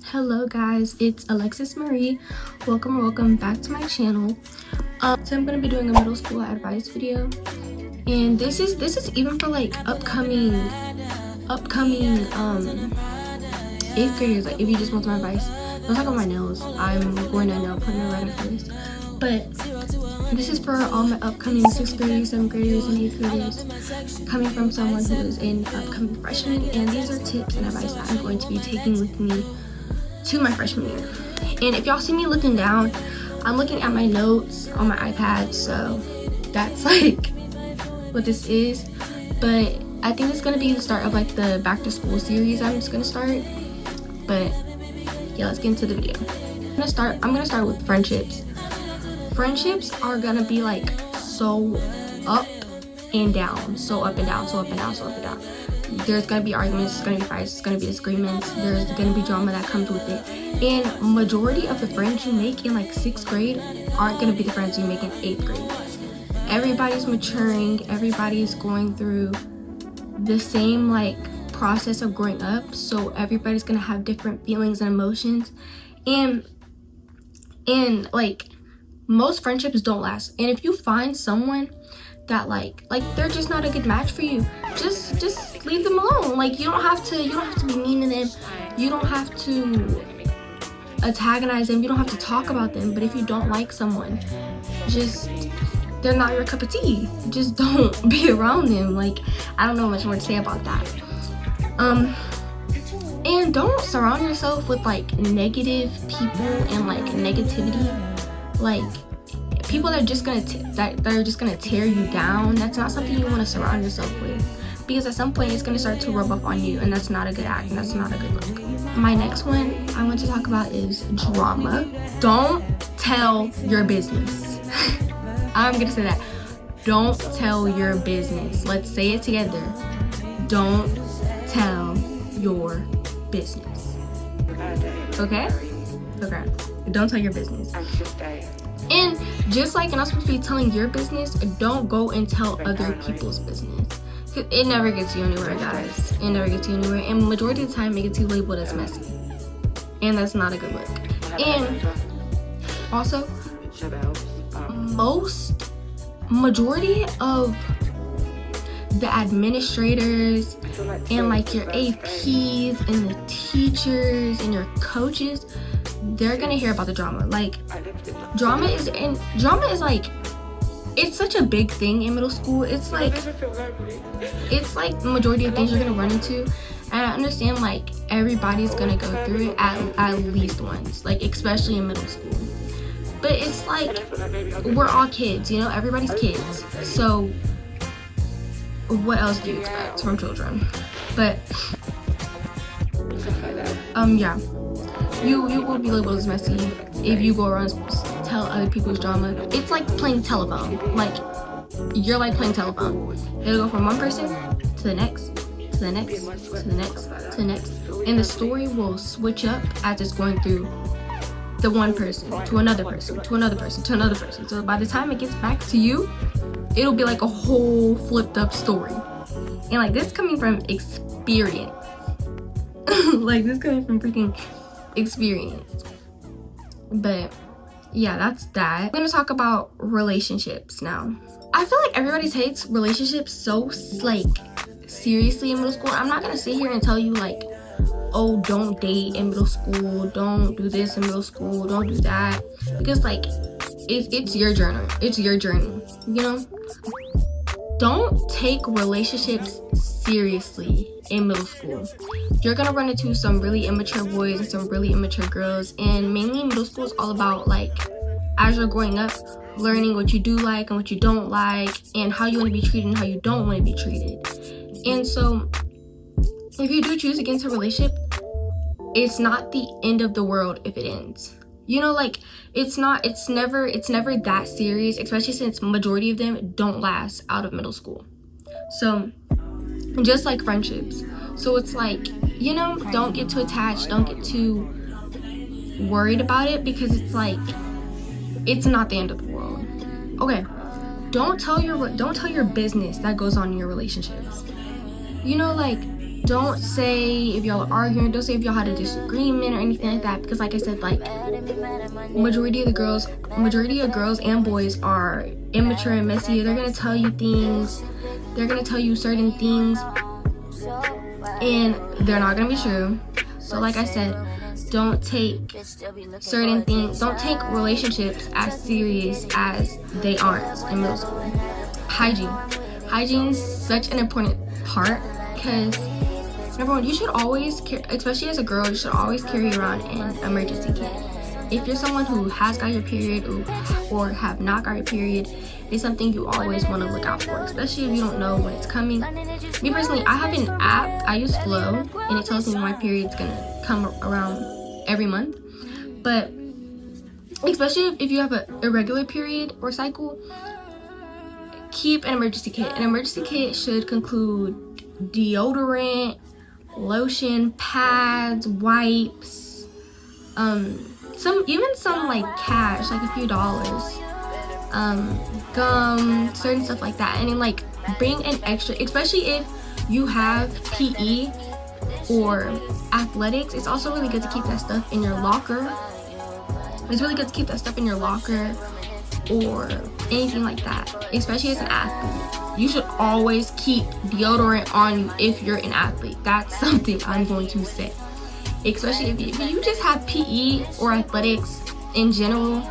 Hello guys, it's Alexis Marie. Welcome back to my channel. So I'm gonna be doing a middle school advice video, and this is even for like upcoming 8th graders. Like, if you just want my advice, don't talk about my nails. I'm going to nail appointment right after this, but this is for all my upcoming 6th graders, 7th graders, and 8th graders, coming from someone who is an upcoming freshman. And these are tips and advice that I'm going to be taking with me to my freshman year. And if y'all see me looking down, I'm looking at my notes on my iPad, so that's like what this is. But I think it's gonna be the start of like the back to school series I'm just gonna start. But yeah, let's get into the video. I'm gonna start with friendships. Friendships are gonna be like so up and down, so up and down, so up and down, so up and down. There's gonna be arguments, there's gonna be fights, there's gonna be disagreements, there's gonna be drama that comes with it. And majority of the friends you make in like 6th grade aren't gonna be the friends you make in 8th grade. Everybody's maturing, everybody's going through the same like process of growing up, so everybody's gonna have different feelings and emotions. And like most friendships don't last. And if you find someone that like they're just not a good match for you, just leave them alone. Like, you don't have to be mean to them, you don't have to antagonize them, you don't have to talk about them. But if you don't like someone, they're not your cup of tea, just don't be around them. Like, I don't know much more to say about that. And don't surround yourself with like negative people and like negativity, like people that are just gonna tear you down. That's not something you want to surround yourself with, because at some point it's gonna start to rub off on you, and that's not a good act, and that's not a good look. My next one I want to talk about is drama. Don't tell your business. I'm gonna say that. Don't tell your business. Let's say it together. Don't tell your business. Okay? Okay. Don't tell your business. And just like you're not supposed to be telling your business, don't go and tell other people's business. It never gets you anywhere, guys. It never gets you anywhere. And majority of the time, it gets you labeled as messy. And that's not a good look. And also, majority of the administrators and like your APs and the teachers and your coaches, they're gonna hear about the drama. Like, drama is like, it's such a big thing in middle school. It's like the majority of things you're gonna run into. And I understand like everybody's gonna go through it at least once, like especially in middle school. But it's like, we're all kids, you know, everybody's kids. So what else do you expect from children? But yeah, you will be labeled as messy if you go around and tell other people's drama. It's like playing telephone. Like, you're like playing telephone. It'll go from one person to the next, to the next, to the next, to the next, and the story will switch up as it's going through the one person to another person to another person to another person. So by the time it gets back to you, it'll be like a whole flipped up story. And like, this coming from experience. Like, this coming from freaking experience. But yeah, that's that. I'm gonna talk about relationships now. I feel like everybody takes relationships so like seriously in middle school. I'm not gonna sit here and tell you like, oh, don't date in middle school, don't do this in middle school, don't do that, because like it's your journey, you know. Don't take relationships seriously in middle school. You're gonna run into some really immature boys and some really immature girls. And mainly middle school is all about like, as you're growing up, learning what you do like and what you don't like, and how you want to be treated and how you don't want to be treated. And so if you do choose to get into a relationship, it's not the end of the world if it ends. You know, like, it's never that serious, especially since majority of them don't last out of middle school. So just like friendships. So it's like, you know, don't get too attached, don't get too worried about it, because it's like, it's not the end of the world. Okay, don't tell your business that goes on in your relationships. You know, like, don't say if y'all are arguing, don't say if y'all had a disagreement or anything like that, because like I said, like majority of girls and boys are immature and messy. They're gonna tell you things, they're gonna tell you certain things, and they're not gonna be true. So like I said, don't take certain things, don't take relationships as serious as they aren't in middle school. Hygiene is such an important part, because number one, you should always especially as a girl, you should always carry around an emergency kit. If you're someone who has got your period or have not got your period, it's something you always want to look out for, especially if you don't know when it's coming. Me personally, I have an app, I use Flow, and it tells me when my period's gonna come around every month. But especially if you have an irregular period or cycle, keep an emergency kit. An emergency kit should include deodorant, lotion, pads, wipes, some like cash, like a few dollars, gum, certain stuff like that. And then like bring an extra, especially if you have PE or athletics. It's also really good to keep that stuff in your locker. It's really good to keep that stuff in your locker or anything like that, especially as an athlete. You should always keep deodorant on you if you're an athlete. That's something I'm going to say. Especially if you just have PE or athletics in general,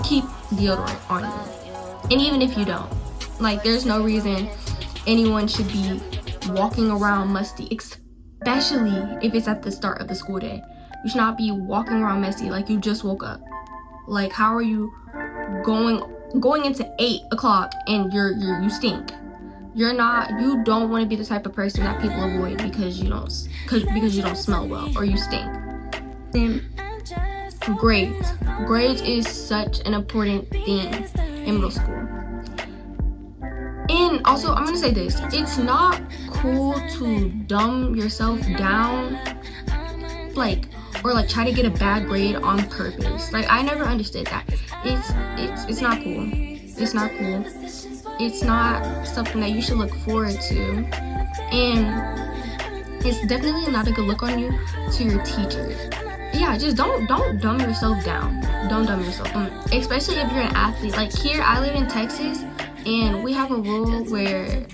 keep deodorant on you. And even if you don't, like, there's no reason anyone should be walking around musty, especially if it's at the start of the school day. You should not be walking around messy like you just woke up. Like, how are you going into 8 o'clock and you stink? You don't want to be the type of person that people avoid because you don't smell well or you stink. Then grades is such an important thing in middle school. And also, I'm gonna say this, it's not cool to dumb yourself down, or try to get a bad grade on purpose. Like, I never understood that. It's not cool. It's not cool. It's not something that you should look forward to. And it's definitely not a good look on you to your teachers. Yeah, just don't dumb yourself down. Don't dumb yourself down. Especially if you're an athlete. Like here, I live in Texas, and we have a rule where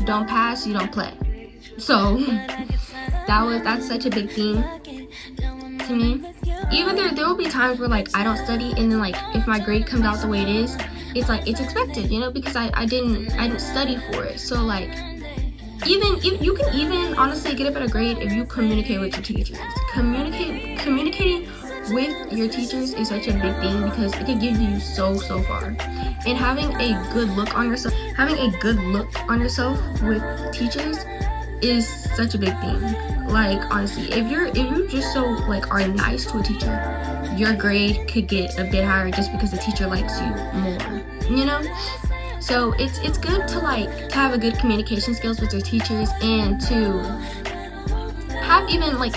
don't pass, you don't play. So that's such a big thing to me. Even there will be times where like I don't study, and then like if my grade comes out the way it is, it's like it's expected, because I didn't study for it. So like even if you can even honestly get a better grade if you communicate with your teachers. Communicating with your teachers is such a big thing because it can give you so far. And having a good look on yourself with teachers is such a big thing. Like honestly, if you just so like are nice to a teacher, your grade could get a bit higher just because the teacher likes you more, So it's good to have a good communication skills with your teachers and to have even like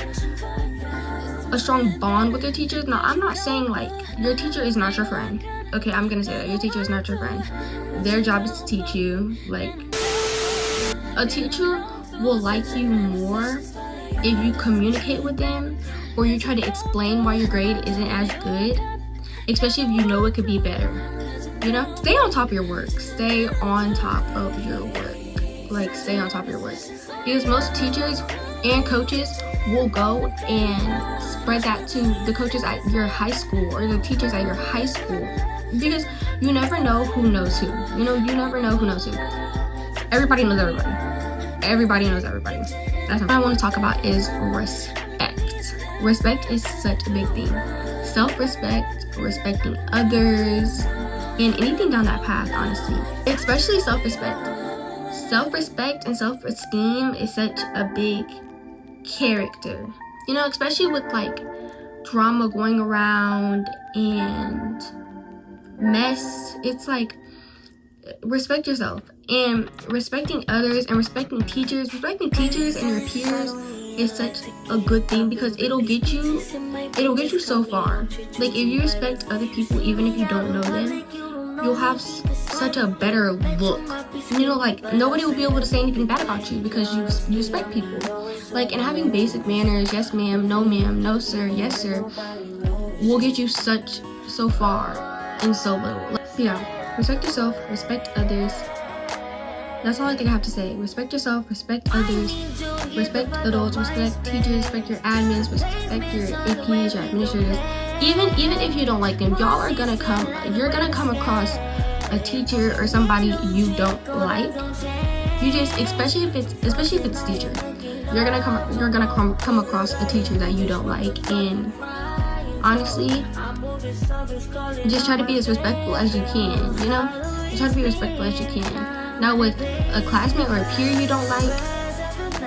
a strong bond with your teachers. Now, I'm not saying like your teacher is not your friend. Okay, I'm gonna say that your teacher is not your friend. Their job is to teach you. Like, a teacher will like you more if you communicate with them or you try to explain why your grade isn't as good, especially if you know it could be better. Stay on top of your work. Stay on top of your work. Stay on top of your work. Because most teachers and coaches will go and spread that to the coaches at your high school or the teachers at your high school. Because you never know who knows who. You never know who knows who. Everybody knows everybody. Everybody knows everybody. That's what I want to talk about is respect. Respect is such a big thing. Self-respect, respecting others, and anything down that path, honestly. Especially self-respect. Self-respect and self-esteem is such a big character. Especially with like drama going around and mess. It's like, respect yourself and respecting others and respecting teachers and your peers is such a good thing because it'll get you so far. Like, if you respect other people even if you don't know them, you'll have such a better look. You know, like nobody will be able to say anything bad about you because you respect people. Like, and having basic manners, yes ma'am, no sir, yes sir, will get you so far in so little. Like, yeah, respect yourself, respect others. That's all I think I have to say. Respect yourself, respect others, respect adults, respect teachers, respect your admins, respect your APs, your administrators. Even if you don't like them, you're gonna come across a teacher or somebody you don't like. You just, especially if it's teacher, you're gonna come across a teacher that you don't like, and honestly, just try to be as respectful as you can. You know, just try to be respectful as you can. Now, with a classmate or a peer you don't like,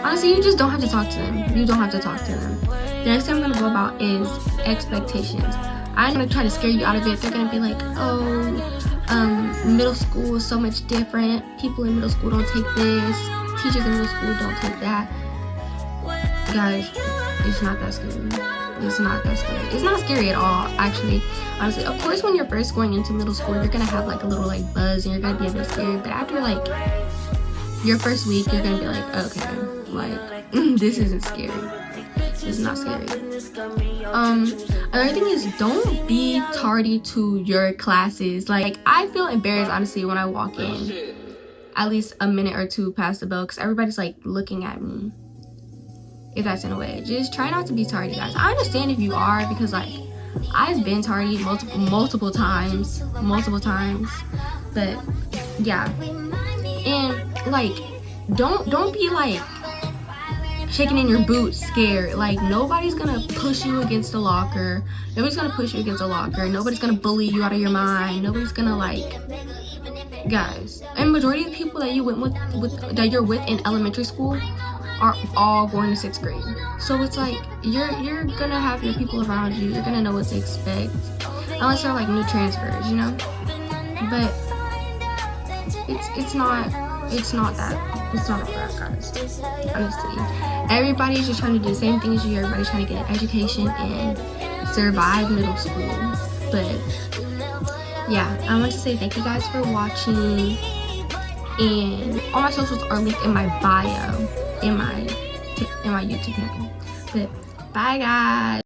honestly, you just don't have to talk to them. You don't have to talk to them. The next thing I'm gonna go about is expectations. I'm gonna try to scare you out of it. They're gonna be like, oh, middle school is so much different. People in middle school don't take this. Teachers in middle school don't take that. Guys, it's not that scary. It's not that scary. It's not scary at all, actually. Honestly, of course, when you're first going into middle school, you're gonna have like a little like buzz and you're gonna be a bit scared. But after like your first week, you're gonna be like, okay, like this isn't scary. It's not scary. Another thing is, don't be tardy to your classes. Like, I feel embarrassed, honestly, when I walk in at least a minute or two past the bell because everybody's like looking at me. If that's in a way, just try not to be tardy, guys. I understand if you are, because like I've been tardy multiple times, but yeah. And like, don't be like shaking in your boots scared. Like, nobody's gonna push you against the locker. Nobody's gonna bully you out of your mind. Nobody's gonna, like, guys. And majority of the people that you went with that you're with in elementary school are all going to 6th grade. So it's like you're gonna have your people around you. You're gonna know what to expect, unless they're like new transfers, you know. But it's not that, guys. Honestly, everybody's just trying to do the same thing as you. Everybody's trying to get an education and survive middle school. But yeah, I want to say thank you guys for watching, and all my socials are linked in my bio in my YouTube channel. But bye, guys.